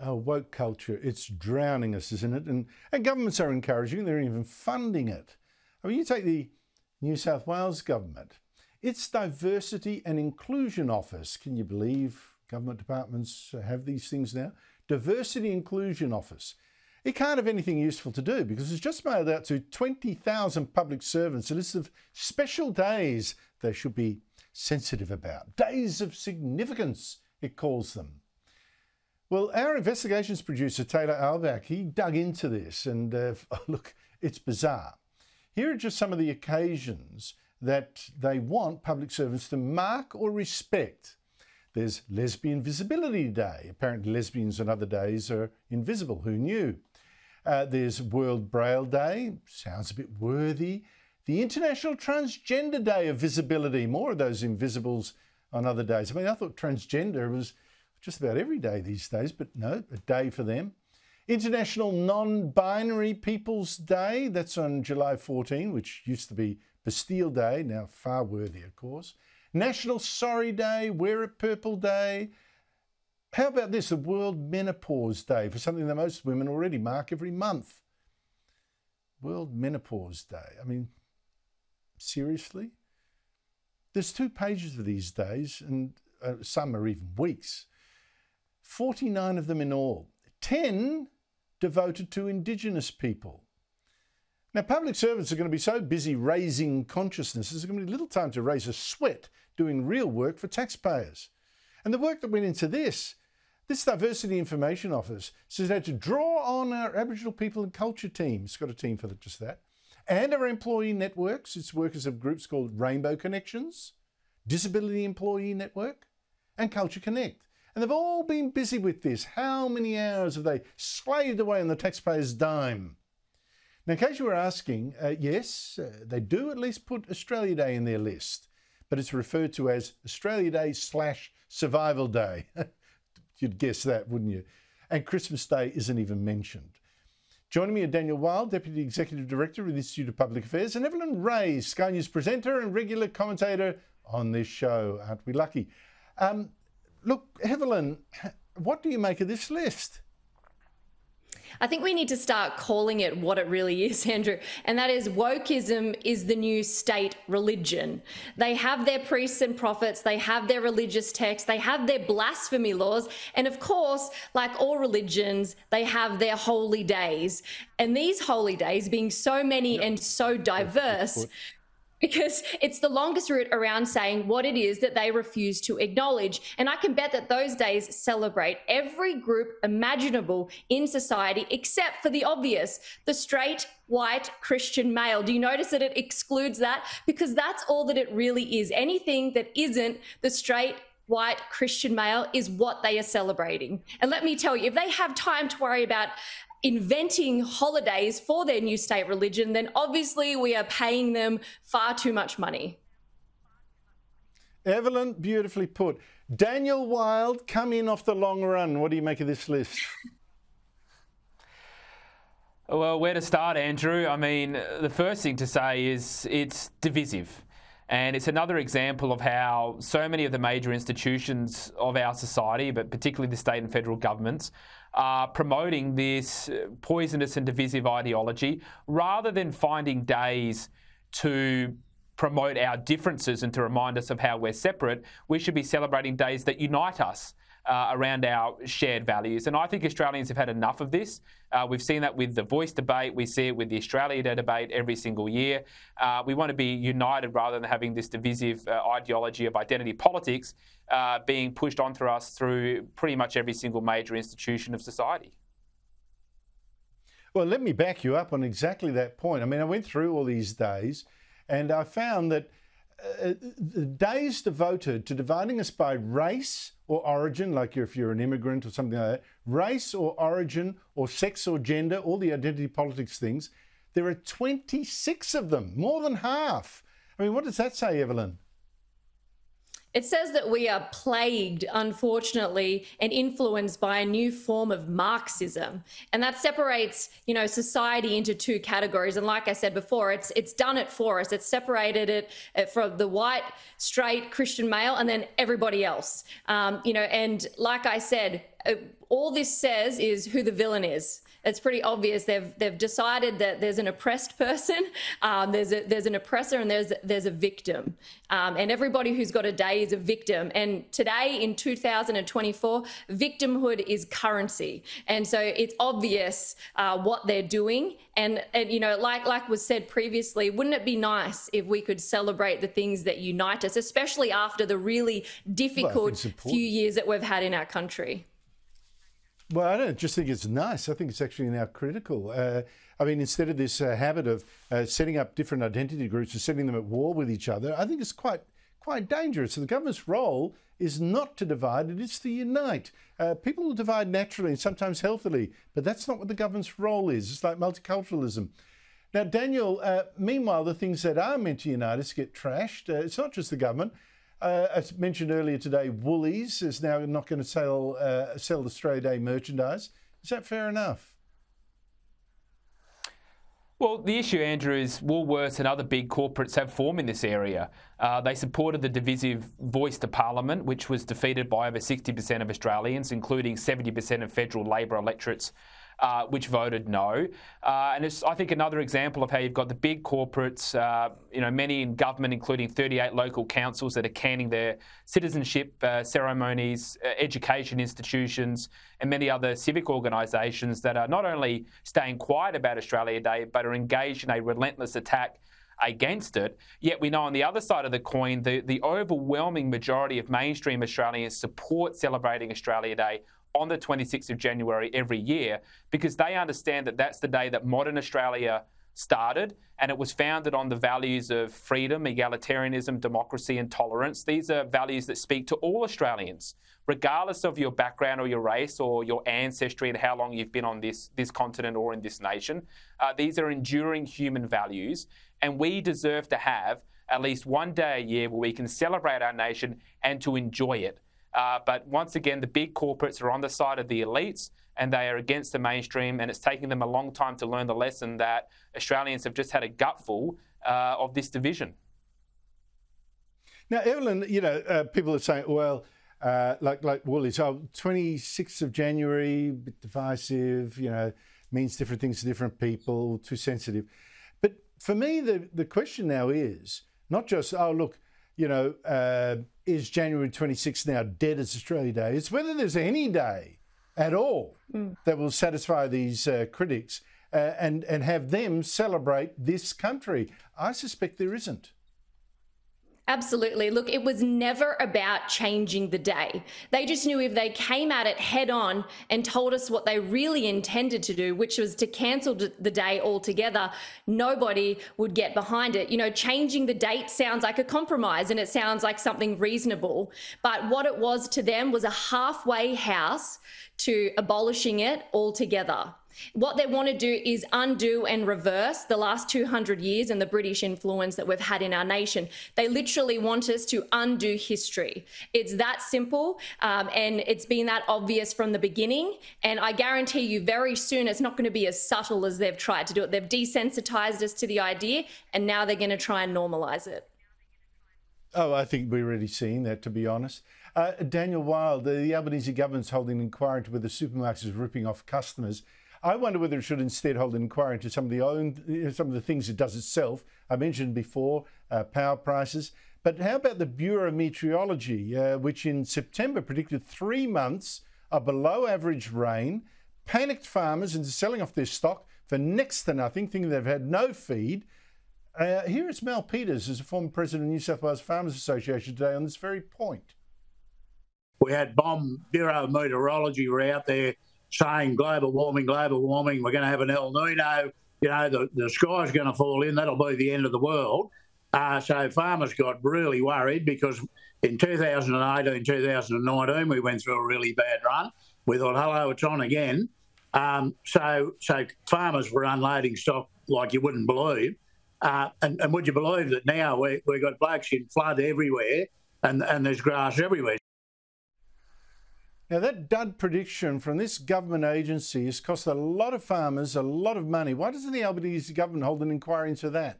Oh, woke culture, it's drowning us, isn't it? And governments are encouraging, they're even funding it. I mean, you take the New South Wales government, its Diversity and Inclusion Office, can you believe government departments have these things now? Diversity Inclusion Office. It can't have anything useful to do because it's just mailed out to 20,000 public servants a list of special days they should be sensitive about. Days of significance, it calls them. Well, our investigations producer, Taylor Albach, he dug into this and look, it's bizarre. Here are just some of the occasions that they want public servants to mark or respect. There's Lesbian Visibility Day. Apparently lesbians on other days are invisible. Who knew? There's World Braille Day. Sounds a bit worthy. The International Transgender Day of Visibility. More of those invisibles on other days. I mean, I thought transgender was just about every day these days, but no, a day for them. International Non-Binary People's Day. That's on July 14, which used to be Bastille Day, now far worthy, of course. National Sorry Day, Wear It Purple Day. How about this, the World Menopause Day, for something that most women already mark every month. World Menopause Day. I mean, seriously? There's 2 pages of these days, and some are even weeks. 49 of them in all. 10 devoted to Indigenous people. Now, public servants are going to be so busy raising consciousness, there's going to be little time to raise a sweat doing real work for taxpayers. And the work that went into this Diversity Information Office says they had to draw on our Aboriginal people and culture team. It's got a team for just that. And our employee networks. It's workers of groups called Rainbow Connections, Disability Employee Network, and Culture Connect. And they've all been busy with this. How many hours have they slaved away on the taxpayer's dime? Now, in case you were asking, yes, they do at least put Australia Day in their list, but it's referred to as Australia Day / Survival Day. You'd guess that, wouldn't you? And Christmas Day isn't even mentioned. Joining me are Daniel Wild, Deputy Executive Director of the Institute of Public Affairs, and Evelyn Rae, Sky News presenter and regular commentator on this show. Aren't we lucky? Look, Evelyn, what do you make of this list? I think we need to start calling it what it really is, Andrew, and that is wokeism is the new state religion. They have their priests and prophets, they have their religious texts, they have their blasphemy laws, and of course, like all religions, they have their holy days. And these holy days, being so many and so diverse, because it's the longest route around saying what it is that they refuse to acknowledge. And I can bet that those days celebrate every group imaginable in society, except for the obvious, the straight, white, Christian male. Do you notice that it excludes that? Because that's all that it really is. Anything that isn't the straight, white, Christian male is what they are celebrating. And let me tell you, if they have time to worry about inventing holidays for their new state religion, then obviously we are paying them far too much money. Evelyn, beautifully put. Daniel Wild, come in off the long run. What do you make of this list? Well, where to start, Andrew? I mean, the first thing to say is it's divisive. And it's another example of how so many of the major institutions of our society, but particularly the state and federal governments, are promoting this poisonous and divisive ideology rather than finding days to promote our differences and to remind us of how we're separate. We should be celebrating days that unite us around our shared values. And I think Australians have had enough of this. We've seen that with the Voice debate. We see it with the Australia Day debate every single year. We want to be united rather than having this divisive ideology of identity politics being pushed onto us through pretty much every single major institution of society. Well, let me back you up on exactly that point. I mean, I went through all these days and I found that the days devoted to dividing us by race or origin, like if you're an immigrant or something like that, race or origin or sex or gender, all the identity politics things, there are 26 of them, more than half. I mean, what does that say, Evelyn? It says that we are plagued, unfortunately, and influenced by a new form of Marxism. And that separates, society into two categories. And like I said before, it's done it for us. It's separated it from the white, straight, Christian male, and then everybody else. And like I said, all this says is who the villain is. It's pretty obvious. They've decided that there's an oppressed person, there's an oppressor, and there's a victim. And everybody who's got a day is a victim. And today, in 2024, victimhood is currency. And so it's obvious what they're doing. And like was said previously, wouldn't it be nice if we could celebrate the things that unite us, especially after the really difficult few years that we've had in our country? Well, I don't just think it's nice. I think it's actually now critical. Instead of this habit of setting up different identity groups and setting them at war with each other, I think it's quite dangerous. So the government's role is not to divide, it is to unite. People will divide naturally and sometimes healthily, but that's not what the government's role is. It's like multiculturalism. Now, Daniel, meanwhile, the things that are meant to unite us get trashed. It's not just the government. As mentioned earlier today, Woolies is now not going to sell Australia Day merchandise. Is that fair enough? Well, the issue, Andrew, is Woolworths and other big corporates have form in this area. They supported the divisive voice to Parliament, which was defeated by over 60% of Australians, including 70% of federal Labor electorates, which voted no. And it's, I think, another example of how you've got the big corporates, many in government, including 38 local councils that are canning their citizenship ceremonies, education institutions, and many other civic organisations that are not only staying quiet about Australia Day, but are engaged in a relentless attack against it. Yet we know on the other side of the coin, the overwhelming majority of mainstream Australians support celebrating Australia Day on the 26th of January every year, because they understand that that's the day that modern Australia started, and it was founded on the values of freedom, egalitarianism, democracy and tolerance. These are values that speak to all Australians, regardless of your background or your race or your ancestry and how long you've been on this continent or in this nation. These are enduring human values, and we deserve to have at least one day a year where we can celebrate our nation and to enjoy it. But once again, the big corporates are on the side of the elites and they are against the mainstream, and it's taken them a long time to learn the lesson that Australians have just had a gutful of this division. Now, Evelyn, people are saying, well, like Woolies, 26th of January, a bit divisive, means different things to different people, too sensitive. But for me, the question now is not just, is January 26th now dead as Australia Day? It's whether there's any day at all that will satisfy these critics and have them celebrate this country. I suspect there isn't. Absolutely. Look, it was never about changing the day. They just knew if they came at it head on and told us what they really intended to do, which was to cancel the day altogether, nobody would get behind it. Changing the date sounds like a compromise and it sounds like something reasonable. But what it was to them was a halfway house to abolishing it altogether. What they want to do is undo and reverse the last 200 years and the British influence that we've had in our nation. They literally want us to undo history. It's that simple, and it's been that obvious from the beginning. And I guarantee you very soon it's not going to be as subtle as they've tried to do it. They've desensitized us to the idea, and now they're going to try and normalise it. Oh, I think we're already seeing that, to be honest. Daniel Wild, the Albanese government's holding an inquiry into whether supermarkets are ripping off customers. I wonder whether it should instead hold an inquiry into some of the things it does itself. I mentioned before power prices, but how about the Bureau of Meteorology, which in September predicted 3 months of below average rain, panicked farmers into selling off their stock for next to nothing, thinking they've had no feed. Here is Mel Peters, as a former president of New South Wales Farmers Association today on this very point. We had Bureau of Meteorology were out there saying global warming, we're going to have an El Nino, the sky's going to fall in, that'll be the end of the world. So farmers got really worried because in 2018, 2019, we went through a really bad run. We thought, hello, it's on again. So farmers were unloading stock like you wouldn't believe. And would you believe that now we've got blokes in flood everywhere and there's grass everywhere. Now, that dud prediction from this government agency has cost a lot of farmers a lot of money. Why doesn't the Albanese government hold an inquiry into that?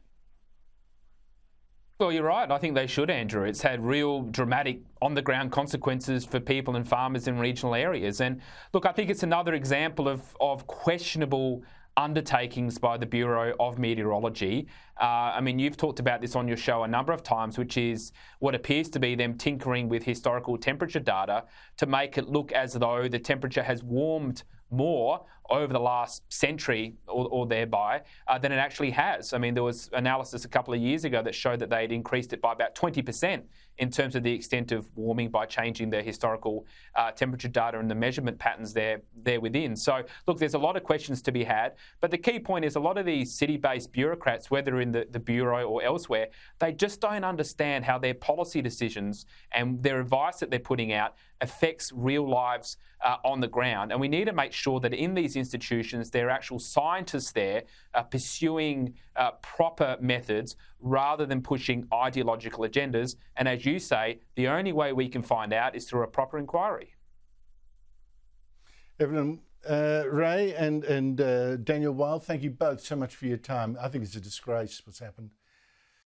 Well, you're right. I think they should, Andrew. It's had real dramatic on-the-ground consequences for people and farmers in regional areas. And look, I think it's another example of questionable undertakings by the Bureau of Meteorology. I mean, you've talked about this on your show a number of times, which is what appears to be them tinkering with historical temperature data to make it look as though the temperature has warmed more over the last century or thereby than it actually has. I mean, there was analysis a couple of years ago that showed that they'd increased it by about 20% in terms of the extent of warming by changing the historical temperature data and the measurement patterns there within. So, look, there's a lot of questions to be had, but the key point is a lot of these city-based bureaucrats, whether in the Bureau or elsewhere, they just don't understand how their policy decisions and their advice that they're putting out affects real lives on the ground. And we need to make sure that in these institutions, there are actual scientists there pursuing proper methods rather than pushing ideological agendas. And as you say, the only way we can find out is through a proper inquiry. Evelyn Rae and Daniel Wild, thank you both so much for your time. I think it's a disgrace what's happened.